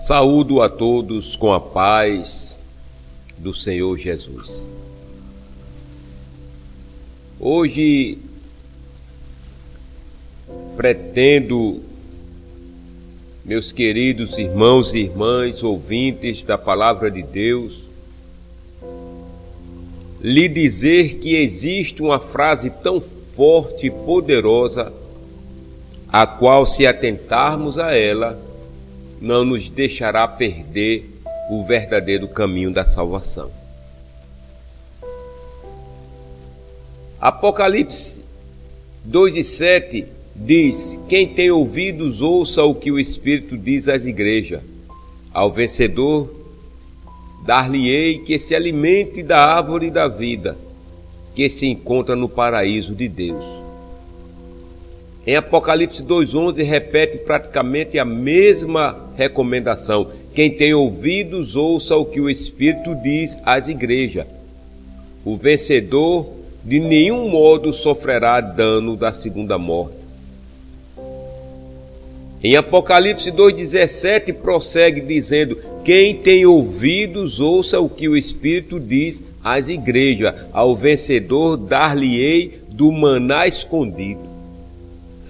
Saúdo a todos com a paz do Senhor Jesus. Hoje pretendo, meus queridos irmãos e irmãs, ouvintes da Palavra de Deus, lhe dizer que existe uma frase tão forte e poderosa, a qual, se atentarmos a ela, não nos deixará perder o verdadeiro caminho da salvação. Apocalipse 2:7 diz: quem tem ouvidos, ouça o que o Espírito diz às igrejas. Ao vencedor, dar-lhe-ei que se alimente da árvore da vida, que se encontra no paraíso de Deus. Em Apocalipse 2:11 repete praticamente a mesma recomendação. Quem tem ouvidos, ouça o que o Espírito diz às igrejas. O vencedor de nenhum modo sofrerá dano da segunda morte. Em Apocalipse 2:17 prossegue dizendo: quem tem ouvidos, ouça o que o Espírito diz às igrejas. Ao vencedor dar-lhe-ei do maná escondido.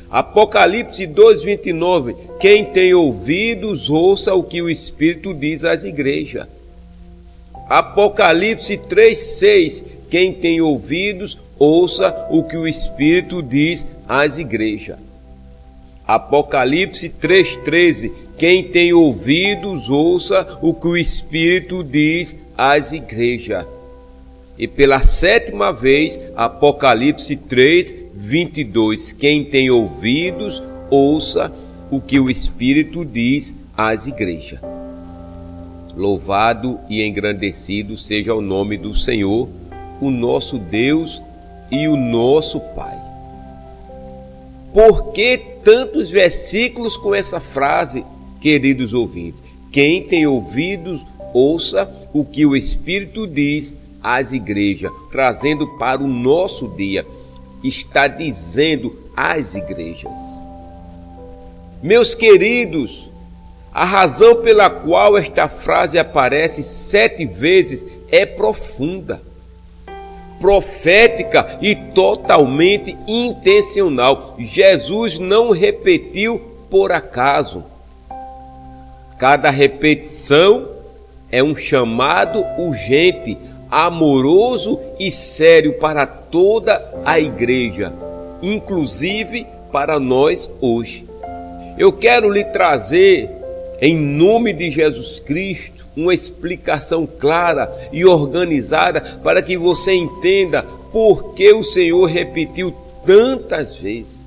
Apocalipse 2:29, quem tem ouvidos, ouça o que o Espírito diz às igrejas. Apocalipse 3:6, quem tem ouvidos, ouça o que o Espírito diz às igrejas. Apocalipse 3:13, quem tem ouvidos, ouça o que o Espírito diz às igrejas. E pela sétima vez, Apocalipse 3:22, quem tem ouvidos, ouça o que o Espírito diz às igrejas. Louvado e engrandecido seja o nome do Senhor, o nosso Deus e o nosso Pai. Por que tantos versículos com essa frase, queridos ouvintes? Quem tem ouvidos, ouça o que o Espírito diz às igrejas, trazendo para o nosso dia, está dizendo às igrejas. Meus queridos, a razão pela qual esta frase aparece 7 vezes é profunda, profética e totalmente intencional. Jesus não repetiu por acaso. Cada repetição é um chamado urgente, amoroso e sério para toda a igreja, inclusive para nós hoje. Eu quero lhe trazer, em nome de Jesus Cristo, uma explicação clara e organizada para que você entenda por que o Senhor repetiu tantas vezes.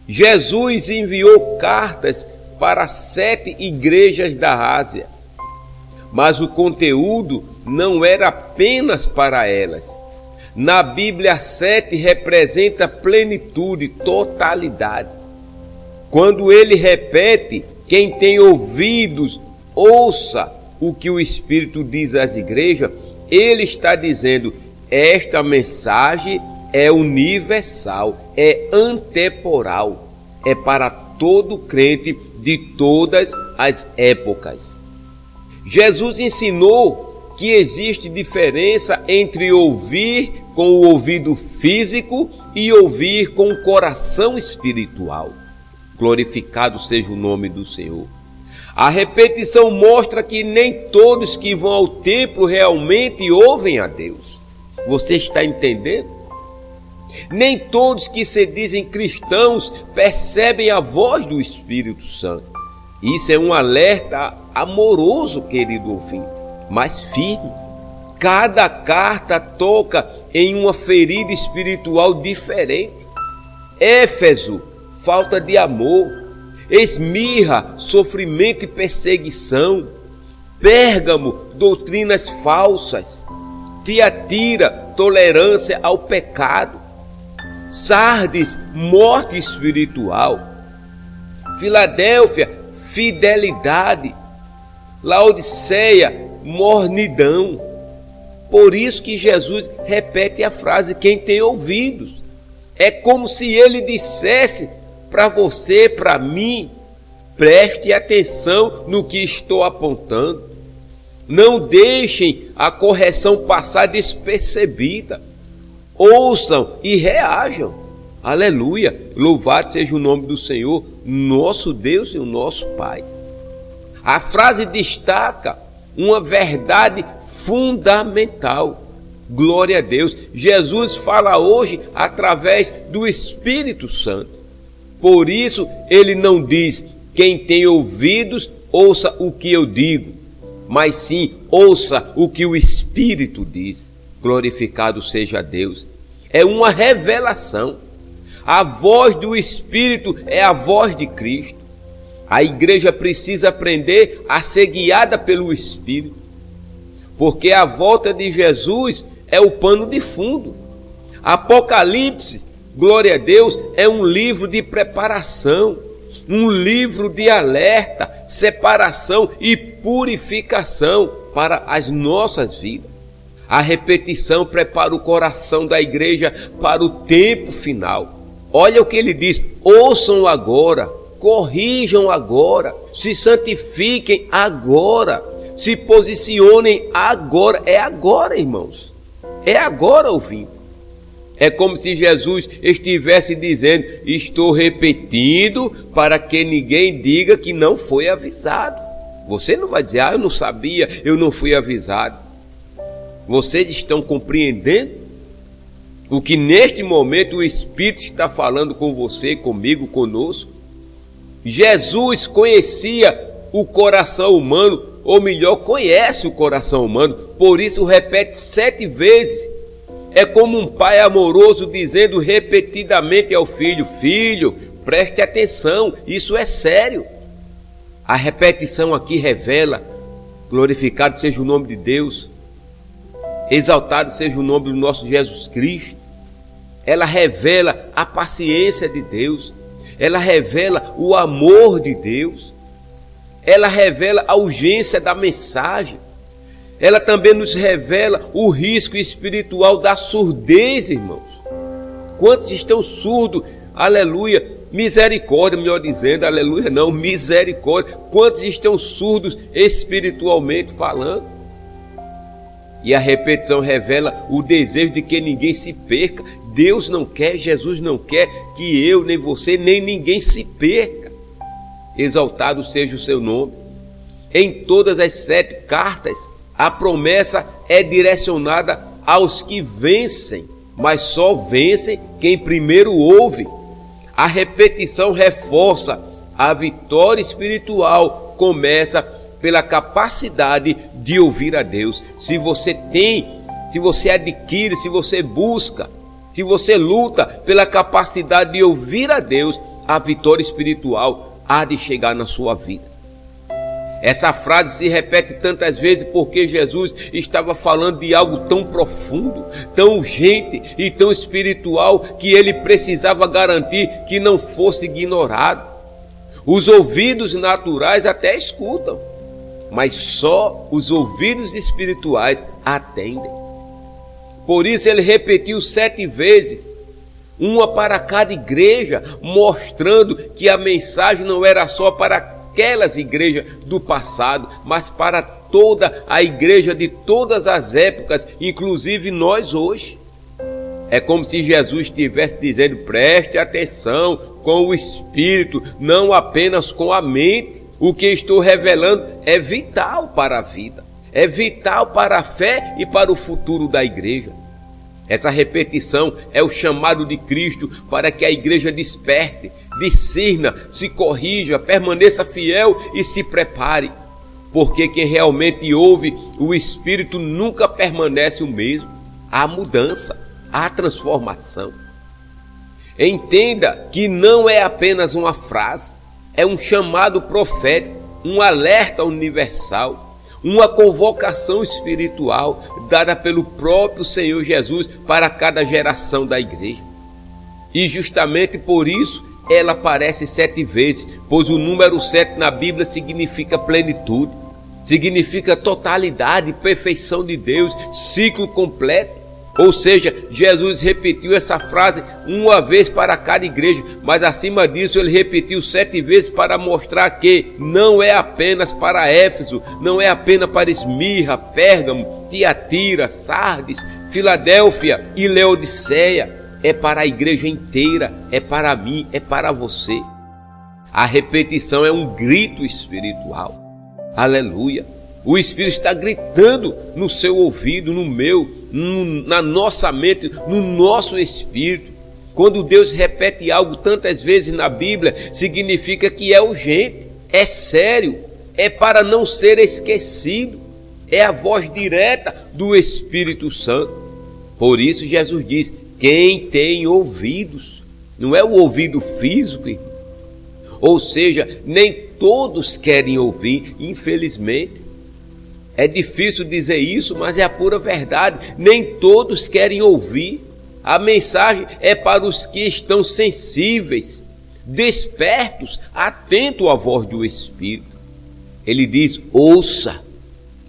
Jesus enviou cartas para 7 igrejas da Ásia, mas o conteúdo não era apenas para elas. Na Bíblia, 7 representa plenitude, totalidade. Quando ele repete, quem tem ouvidos, ouça o que o Espírito diz às igrejas, ele está dizendo, esta mensagem é universal, é antemporal, é para todo crente de todas as épocas. Jesus ensinou que existe diferença entre ouvir com o ouvido físico e ouvir com o coração espiritual. Glorificado seja o nome do Senhor. A repetição mostra que nem todos que vão ao templo realmente ouvem a Deus. Você está entendendo? Nem todos que se dizem cristãos percebem a voz do Espírito Santo. Isso é um alerta amoroso, querido ouvinte, mas firme. Cada carta toca em uma ferida espiritual diferente. Éfeso, falta de amor. Esmirna, sofrimento e perseguição. Pérgamo, doutrinas falsas. Tiatira, tolerância ao pecado. Sardes, morte espiritual. Filadélfia, fidelidade. Laodiceia, mornidão. Por isso que Jesus repete a frase, quem tem ouvidos. É como se ele dissesse para você, para mim, Preste atenção no que estou apontando. Não deixem a correção passar despercebida. Ouçam e reajam. Aleluia! Louvado seja o nome do Senhor, nosso Deus e o nosso Pai. A frase destaca uma verdade fundamental. Glória a Deus. Jesus fala hoje através do Espírito Santo. Por isso, ele não diz: quem tem ouvidos, ouça o que eu digo. Mas sim, ouça o que o Espírito diz. Glorificado seja Deus. É uma revelação. A voz do Espírito é a voz de Cristo. A igreja precisa aprender a ser guiada pelo Espírito, porque a volta de Jesus é o pano de fundo. Apocalipse, glória a Deus, é um livro de preparação, um livro de alerta, separação e purificação para as nossas vidas. A repetição prepara o coração da igreja para o tempo final. Olha o que ele diz: ouçam agora, corrijam agora, se santifiquem agora, se posicionem agora. É agora, irmãos. É agora, ouvindo. É como se Jesus estivesse dizendo: estou repetindo para que ninguém diga que não foi avisado. Você não vai dizer: eu não sabia, eu não fui avisado. Vocês estão compreendendo o que neste momento o Espírito está falando com você, comigo, conosco? Jesus conhecia o coração humano, ou melhor, conhece o coração humano, por isso repete 7 vezes. É como um pai amoroso dizendo repetidamente ao filho: filho, preste atenção, isso é sério. A repetição aqui revela: glorificado seja o nome de Deus, exaltado seja o nome do nosso Jesus Cristo. Ela revela a paciência de Deus, ela revela o amor de Deus, ela revela a urgência da mensagem, ela também nos revela o risco espiritual da surdez, irmãos. Quantos estão surdos? Aleluia, misericórdia, melhor dizendo, aleluia não, misericórdia. Quantos estão surdos espiritualmente falando? E a repetição revela o desejo de que ninguém se perca. Deus não quer, Jesus não quer que eu, nem você, nem ninguém se perca. Exaltado seja o seu nome. Em todas as 7 cartas, a promessa é direcionada aos que vencem, mas só vencem quem primeiro ouve. A repetição reforça a vitória espiritual, começa pela capacidade de ouvir a Deus. Se você tem, se você adquire, se você busca, se você luta pela capacidade de ouvir a Deus, a vitória espiritual há de chegar na sua vida. Essa frase se repete tantas vezes porque Jesus estava falando de algo tão profundo, tão urgente e tão espiritual que ele precisava garantir que não fosse ignorado. Os ouvidos naturais até escutam, mas só os ouvidos espirituais atendem. Por isso ele repetiu 7 vezes, uma para cada igreja, mostrando que a mensagem não era só para aquelas igrejas do passado, mas para toda a igreja de todas as épocas, inclusive nós hoje. É como se Jesus estivesse dizendo: preste atenção com o Espírito, não apenas com a mente. O que estou revelando é vital para a vida, é vital para a fé e para o futuro da igreja. Essa repetição é o chamado de Cristo para que a igreja desperte, discirna, se corrija, permaneça fiel e se prepare. Porque quem realmente ouve o Espírito nunca permanece o mesmo. Há mudança, há transformação. Entenda que não é apenas uma frase, é um chamado profético, um alerta universal, uma convocação espiritual dada pelo próprio Senhor Jesus para cada geração da igreja. E justamente por isso ela aparece 7 vezes, pois o número 7 na Bíblia significa plenitude, significa totalidade, perfeição de Deus, ciclo completo. Ou seja, Jesus repetiu essa frase uma vez para cada igreja, mas acima disso ele repetiu 7 vezes para mostrar que não é apenas para Éfeso, não é apenas para Esmirna, Pérgamo, Tiatira, Sardes, Filadélfia e Laodiceia, é para a igreja inteira, é para mim, é para você. A repetição é um grito espiritual. Aleluia! O Espírito está gritando no seu ouvido, no meu, na nossa mente, no nosso espírito. Quando Deus repete algo tantas vezes na Bíblia, significa que é urgente, é sério, é para não ser esquecido. É a voz direta do Espírito Santo. Por isso Jesus diz, quem tem ouvidos, não é o ouvido físico, irmão. Ou seja, nem todos querem ouvir, infelizmente. É difícil dizer isso, mas é a pura verdade. Nem todos querem ouvir. A mensagem é para os que estão sensíveis, despertos, atentos à voz do Espírito. Ele diz, ouça.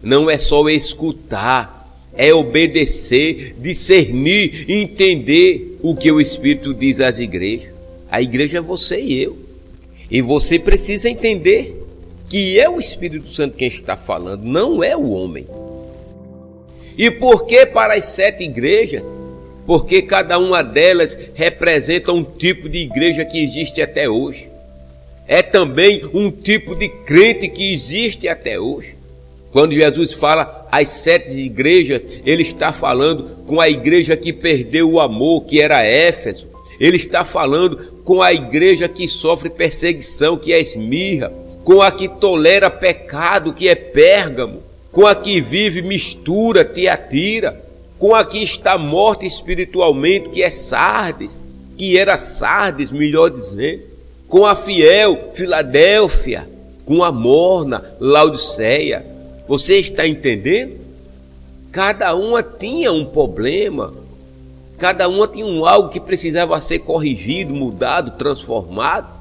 Não é só escutar, é obedecer, discernir, entender o que o Espírito diz às igrejas. A igreja é você e eu. E você precisa entender que é o Espírito Santo quem está falando, não é o homem. E por que para as 7 igrejas? Porque cada uma delas representa um tipo de igreja que existe até hoje. É também um tipo de crente que existe até hoje. Quando Jesus fala as 7 igrejas, ele está falando com a igreja que perdeu o amor, que era Éfeso. Ele está falando com a igreja que sofre perseguição, que é Esmirna, com a que tolera pecado, que é Pérgamo, com a que vive mistura, Tiatira, com a que está morta espiritualmente, que é Sardes, que era Sardes, melhor dizendo, com a fiel, Filadélfia, com a morna, Laodiceia. Você está entendendo? Cada uma tinha um problema, cada uma tinha algo que precisava ser corrigido, mudado, transformado.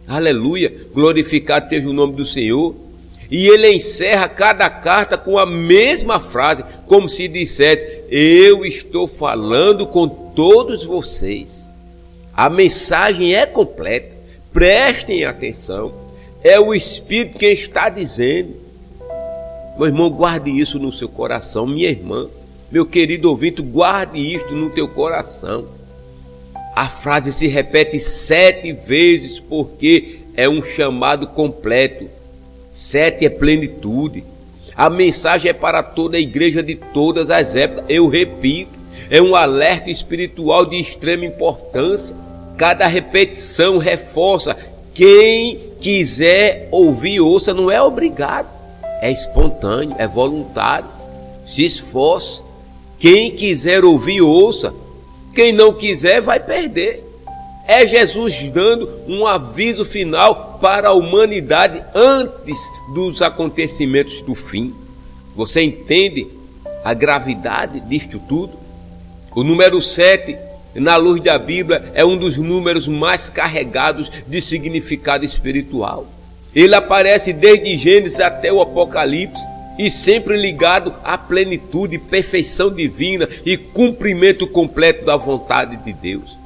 Aleluia, glorificado seja o nome do Senhor. E ele encerra cada carta com a mesma frase, como se dissesse, eu estou falando com todos vocês. A mensagem é completa, prestem atenção, é o Espírito quem está dizendo. Meu irmão, guarde isso no seu coração, minha irmã, meu querido ouvinte, guarde isto no teu coração. A frase se repete 7 vezes porque é um chamado completo. 7 é plenitude. A mensagem é para toda a igreja de todas as épocas. Eu repito, é um alerta espiritual de extrema importância. Cada repetição reforça. Quem quiser ouvir, ouça, não é obrigado. É espontâneo, é voluntário. Se esforce. Quem quiser ouvir, ouça. Quem não quiser vai perder. É Jesus dando um aviso final para a humanidade antes dos acontecimentos do fim. Você entende a gravidade disto tudo? O número 7, na luz da Bíblia, é um dos números mais carregados de significado espiritual. Ele aparece desde Gênesis até o Apocalipse e sempre ligado à plenitude, perfeição divina e cumprimento completo da vontade de Deus.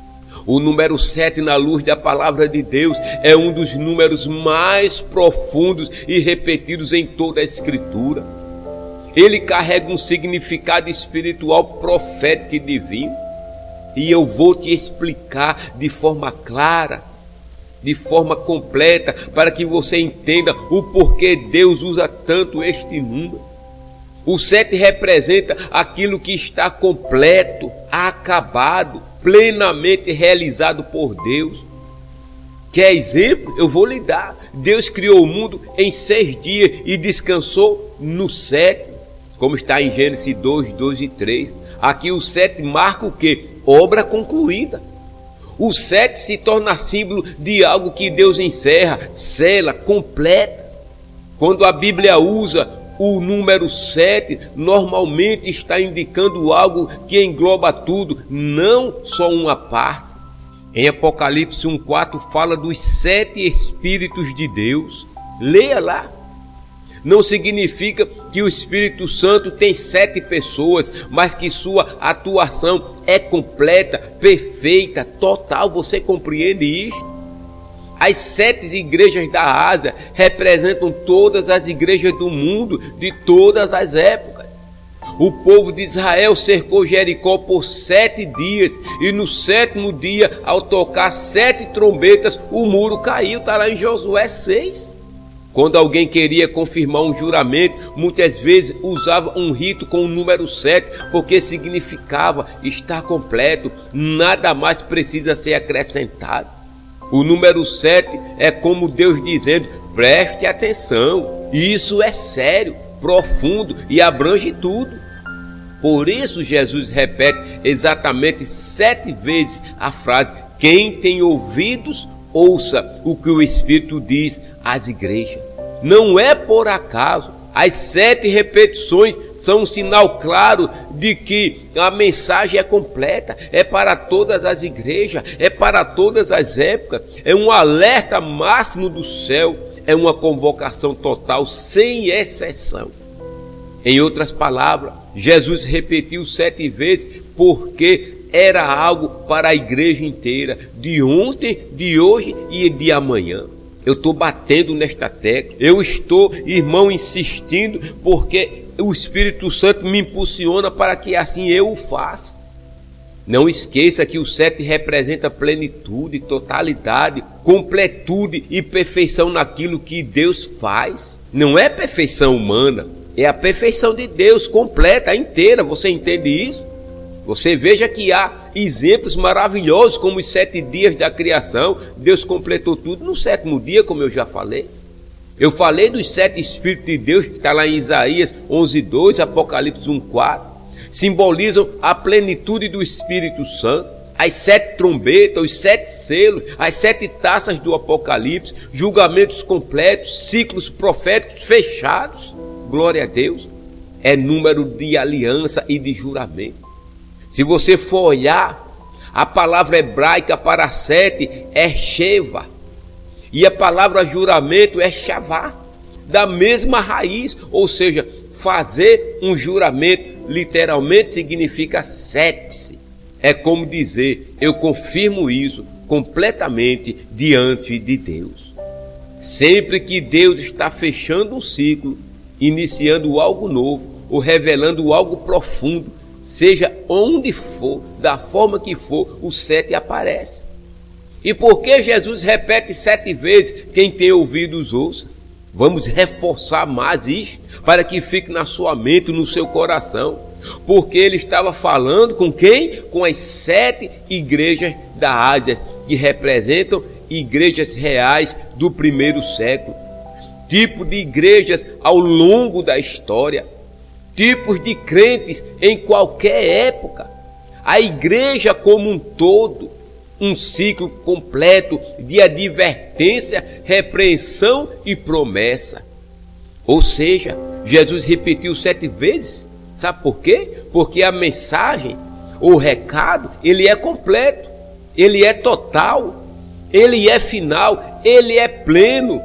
O número 7, na luz da palavra de Deus, é um dos números mais profundos e repetidos em toda a Escritura. Ele carrega um significado espiritual profético e divino. E eu vou te explicar de forma clara, de forma completa, para que você entenda o porquê Deus usa tanto este número. O 7 representa aquilo que está completo, acabado, plenamente realizado por Deus. Quer exemplo? Eu vou lhe dar. Deus criou o mundo em 6 dias e descansou no 7º, como está em Gênesis 2, 2 e 3. Aqui o 7 marca o quê? Obra concluída. O 7 se torna símbolo de algo que Deus encerra, sela, completa. Quando a Bíblia usa o número 7, normalmente está indicando algo que engloba tudo, não só uma parte. Em Apocalipse 1,4 fala dos 7 Espíritos de Deus. Leia lá. Não significa que o Espírito Santo tem 7 pessoas, mas que sua atuação é completa, perfeita, total. Você compreende isso? As 7 igrejas da Ásia representam todas as igrejas do mundo de todas as épocas. O povo de Israel cercou Jericó por 7 dias e no 7º dia, ao tocar 7 trombetas, o muro caiu. Está lá em Josué 6. Quando alguém queria confirmar um juramento, muitas vezes usava um rito com o número 7, porque significava estar completo, nada mais precisa ser acrescentado. O número 7 é como Deus dizendo: preste atenção, isso é sério, profundo e abrange tudo. Por isso Jesus repete exatamente 7 vezes a frase: quem tem ouvidos, ouça o que o Espírito diz às igrejas. Não é por acaso. As 7 repetições são um sinal claro de que a mensagem é completa, é para todas as igrejas, é para todas as épocas, é um alerta máximo do céu, é uma convocação total, sem exceção. Em outras palavras, Jesus repetiu 7 vezes porque era algo para a igreja inteira, de ontem, de hoje e de amanhã. Eu estou batendo nesta tecla, eu estou, irmão, insistindo, porque o Espírito Santo me impulsiona para que assim eu o faça. Não esqueça que o 7 representa plenitude, totalidade, completude e perfeição naquilo que Deus faz. Não é perfeição humana, é a perfeição de Deus completa, inteira. Você entende isso? Você veja que há exemplos maravilhosos, como os 7 dias da criação. Deus completou tudo no 7º dia, como eu já falei. Eu falei dos 7 Espíritos de Deus, que está lá em Isaías 11:2, Apocalipse 1:4. Simbolizam a plenitude do Espírito Santo. As 7 trombetas, os 7 selos, as 7 taças do Apocalipse, julgamentos completos, ciclos proféticos fechados. Glória a Deus. É número de aliança e de juramento. Se você for olhar, a palavra hebraica para 7 é Sheva, e a palavra juramento é Shavá, da mesma raiz, ou seja, fazer um juramento literalmente significa 7. É como dizer: eu confirmo isso completamente diante de Deus. Sempre que Deus está fechando um ciclo, iniciando algo novo ou revelando algo profundo, seja onde for, da forma que for, o 7 aparece. E por que Jesus repete 7 vezes? Quem tem ouvidos, ouça. Vamos reforçar mais isso, para que fique na sua mente, no seu coração. Porque ele estava falando com quem? Com as 7 igrejas da Ásia, que representam igrejas reais do 1º século. Tipo de igrejas ao longo da história. Tipos de crentes em qualquer época. A igreja como um todo, um ciclo completo de advertência, repreensão e promessa. Ou seja, Jesus repetiu 7 vezes. Sabe por quê? Porque a mensagem, o recado, ele é completo, ele é total, ele é final, ele é pleno.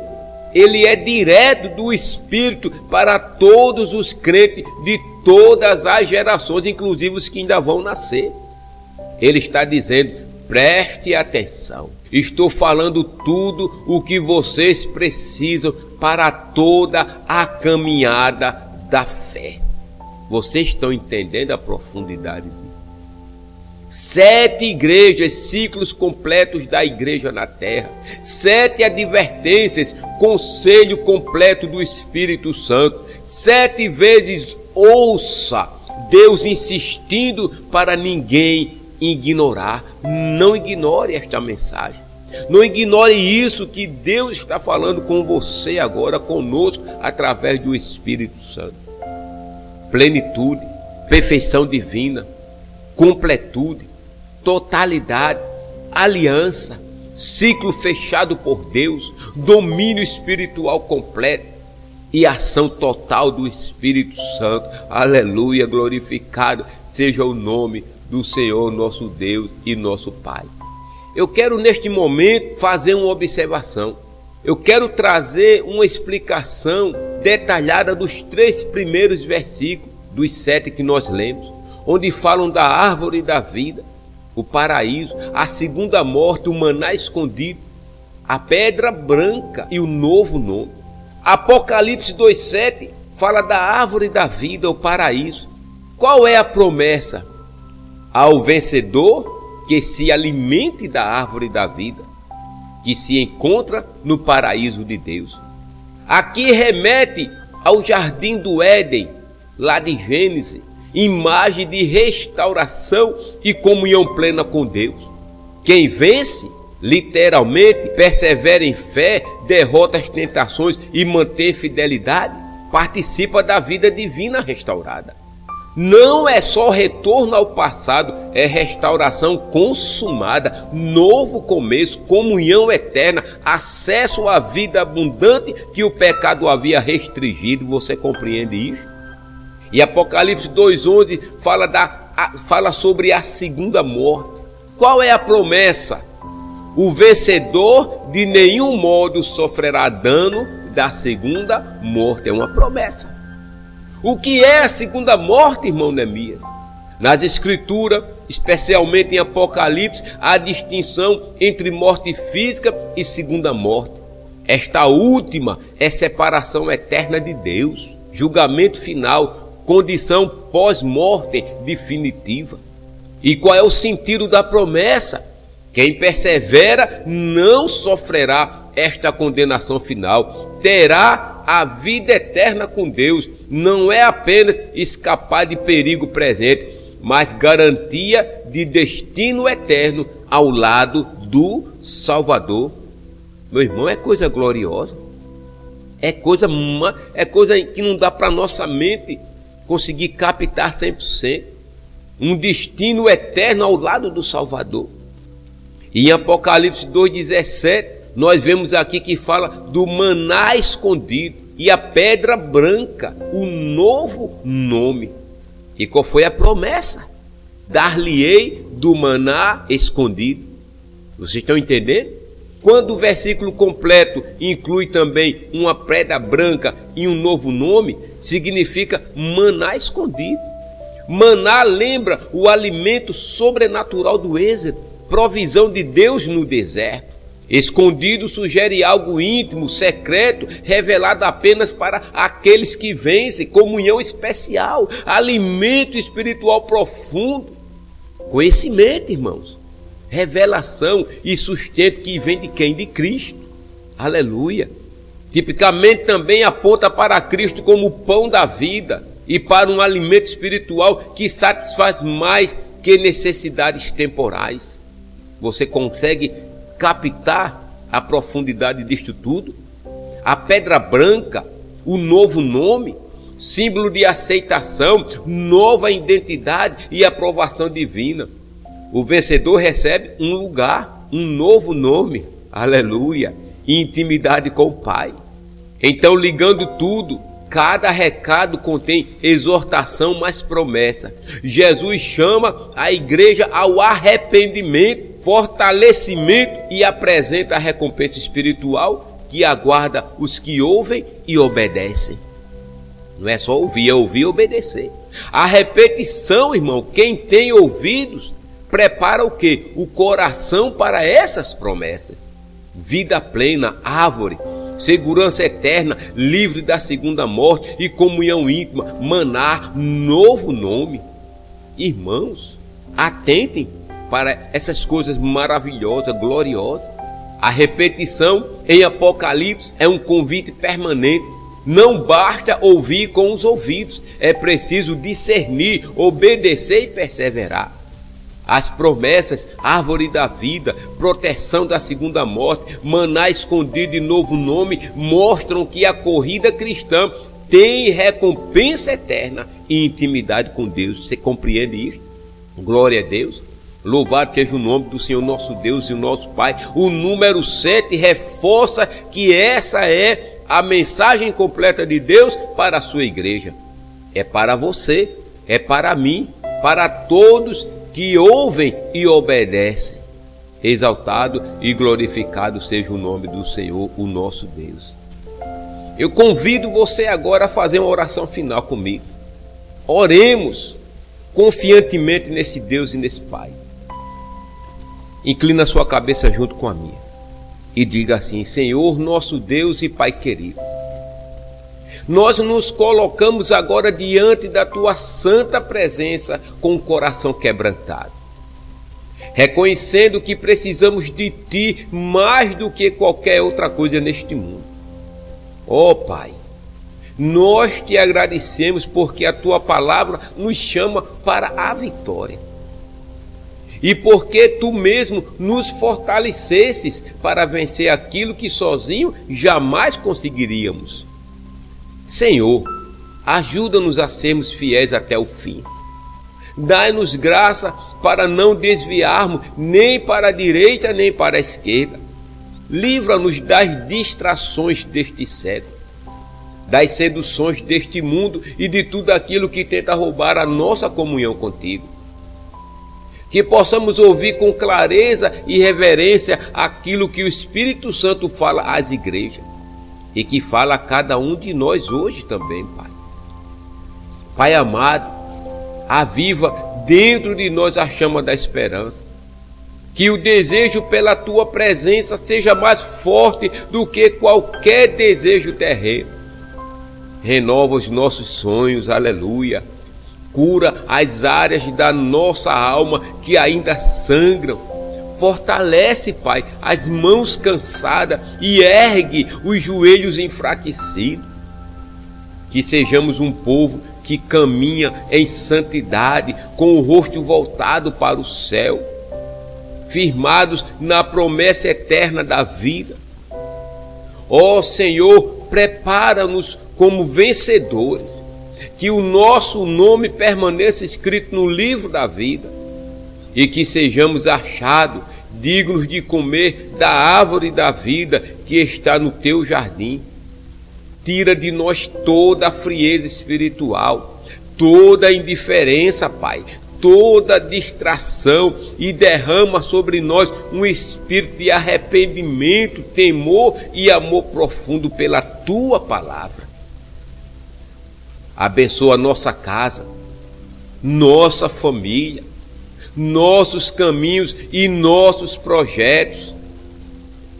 Ele é direto do Espírito para todos os crentes de todas as gerações, inclusive os que ainda vão nascer. Ele está dizendo: preste atenção. Estou falando tudo o que vocês precisam para toda a caminhada da fé. Vocês estão entendendo a profundidade disso? 7 igrejas, ciclos completos da igreja na terra. 7 advertências, conselho completo do Espírito Santo. 7 vezes ouça, Deus insistindo para ninguém ignorar. Não ignore esta mensagem. Não ignore isso que Deus está falando com você agora, conosco, através do Espírito Santo. Plenitude, perfeição divina, completude, totalidade, aliança, ciclo fechado por Deus, domínio espiritual completo e ação total do Espírito Santo. Aleluia, glorificado seja o nome do Senhor, nosso Deus e nosso Pai. Eu quero neste momento fazer uma observação. eu quero trazer uma explicação detalhada dos 3 primeiros versículos dos 7 que nós lemos, onde falam da árvore da vida, o paraíso, a segunda morte, o maná escondido, a pedra branca e o novo nome. Apocalipse 2,7 fala da árvore da vida, o paraíso. Qual é a promessa? Ao vencedor que se alimente da árvore da vida, que se encontra no paraíso de Deus. Aqui remete ao jardim do Éden, lá de Gênesis, imagem de restauração e comunhão plena com Deus. Quem vence, literalmente, persevera em fé, derrota as tentações e mantém fidelidade, participa da vida divina restaurada. Não é só retorno ao passado, é restauração consumada, novo começo, comunhão eterna, acesso à vida abundante que o pecado havia restringido. Você compreende isso? E Apocalipse 2,11 fala sobre a segunda morte. Qual é a promessa? O vencedor de nenhum modo sofrerá dano da segunda morte. É uma promessa. O que é a segunda morte, irmão Neemias? Nas Escrituras, especialmente em Apocalipse, há a distinção entre morte física e segunda morte. Esta última é separação eterna de Deus, julgamento final, condição pós-morte definitiva. E qual é o sentido da promessa? Quem persevera não sofrerá esta condenação final, terá a vida eterna com Deus. Não é apenas escapar de perigo presente, mas garantia de destino eterno ao lado do Salvador. Meu irmão, é coisa gloriosa, é coisa que não dá para nossa mente conseguir captar 100%. Um destino eterno ao lado do Salvador. E em Apocalipse 2,17, nós vemos aqui que fala do maná escondido e a pedra branca, o novo nome. E qual foi a promessa? Dar-lhe-ei do maná escondido. Vocês estão entendendo? Quando o versículo completo inclui também uma pedra branca e um novo nome, significa maná escondido. Maná lembra o alimento sobrenatural do êxodo, provisão de Deus no deserto. Escondido sugere algo íntimo, secreto, revelado apenas para aqueles que vencem, comunhão especial, alimento espiritual profundo, conhecimento, irmãos, revelação e sustento que vem de quem? De Cristo. Aleluia. Tipicamente também aponta para Cristo como o pão da vida e para um alimento espiritual que satisfaz mais que necessidades temporais. Você consegue captar a profundidade disto tudo? A pedra branca, o novo nome, símbolo de aceitação, nova identidade e aprovação divina. O vencedor recebe um lugar, um novo nome, aleluia, e intimidade com o Pai. Então, ligando tudo, cada recado contém exortação mais promessa. Jesus chama a igreja ao arrependimento, fortalecimento e apresenta a recompensa espiritual que aguarda os que ouvem e obedecem. Não é só ouvir, é ouvir e obedecer. A repetição, irmão, quem tem ouvidos, prepara o quê? O coração para essas promessas. Vida plena, árvore, segurança eterna, livre da segunda morte e comunhão íntima, maná, novo nome. Irmãos, atentem para essas coisas maravilhosas, gloriosas. A repetição em Apocalipse é um convite permanente. Não basta ouvir com os ouvidos, é preciso discernir, obedecer e perseverar. As promessas, árvore da vida, proteção da segunda morte, maná escondido e novo nome mostram que a corrida cristã tem recompensa eterna e intimidade com Deus. Você compreende isso? Glória a Deus. Louvado seja o nome do Senhor nosso Deus e o nosso Pai. O número 7 reforça que essa é a mensagem completa de Deus para a sua igreja. É para você, é para mim, para todos que ouvem e obedecem. exaltado e glorificado seja o nome do Senhor, o nosso Deus. Eu convido você agora a fazer uma oração final comigo. Oremos confiantemente nesse Deus e nesse Pai. Inclina a sua cabeça junto com a minha e diga assim: Senhor, nosso Deus e Pai querido, nós nos colocamos agora diante da tua santa presença com o coração quebrantado, reconhecendo que precisamos de ti mais do que qualquer outra coisa neste mundo. Ó Pai, nós te agradecemos porque a tua palavra nos chama para a vitória e porque tu mesmo nos fortalecesses para vencer aquilo que sozinho jamais conseguiríamos. Senhor, ajuda-nos a sermos fiéis até o fim. Dai-nos graça para não desviarmos nem para a direita nem para a esquerda. Livra-nos das distrações deste século, das seduções deste mundo e de tudo aquilo que tenta roubar a nossa comunhão contigo. Que possamos ouvir com clareza e reverência aquilo que o Espírito Santo fala às igrejas e que fala a cada um de nós hoje também, Pai. Pai amado, aviva dentro de nós a chama da esperança. Que o desejo pela tua presença seja mais forte do que qualquer desejo terreno. Renova os nossos sonhos, aleluia. Cura as áreas da nossa alma que ainda sangram. Fortalece, Pai, as mãos cansadas e ergue os joelhos enfraquecidos. Que sejamos um povo que caminha em santidade, com o rosto voltado para o céu, firmados na promessa eterna da vida. Ó Senhor, prepara-nos como vencedores, que o nosso nome permaneça escrito no livro da vida e que sejamos achados dignos de comer da árvore da vida que está no teu jardim. Tira de nós toda a frieza espiritual, toda a indiferença, Pai, toda a distração e derrama sobre nós um espírito de arrependimento, temor e amor profundo pela tua palavra. Abençoa nossa casa, nossa família, nossos caminhos e nossos projetos.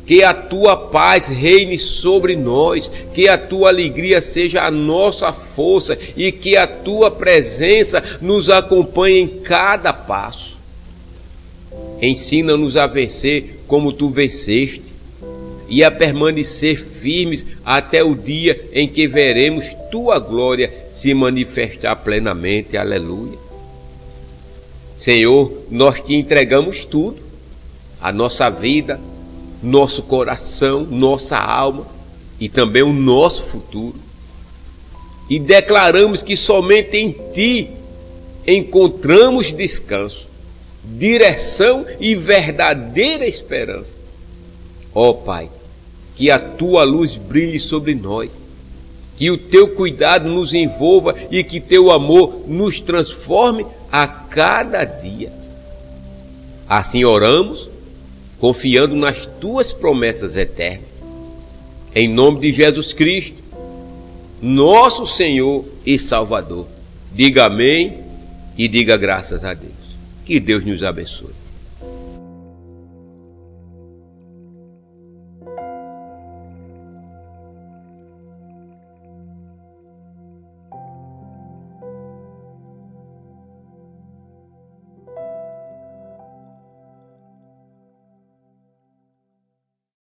Que a tua paz reine sobre nós, que a tua alegria seja a nossa força e que a tua presença nos acompanhe em cada passo. Ensina-nos a vencer como tu venceste e a permanecer firmes até o dia em que veremos tua glória se manifestar plenamente. Aleluia. Senhor, nós te entregamos tudo, a nossa vida, nosso coração, nossa alma e também o nosso futuro. E declaramos que somente em ti encontramos descanso, direção e verdadeira esperança. Ó Pai, que a tua luz brilhe sobre nós, que o teu cuidado nos envolva e que teu amor nos transforme a cada dia. Assim oramos, confiando nas tuas promessas eternas. Em nome de Jesus Cristo, nosso Senhor e Salvador. Diga amém e diga graças a Deus. Que Deus nos abençoe.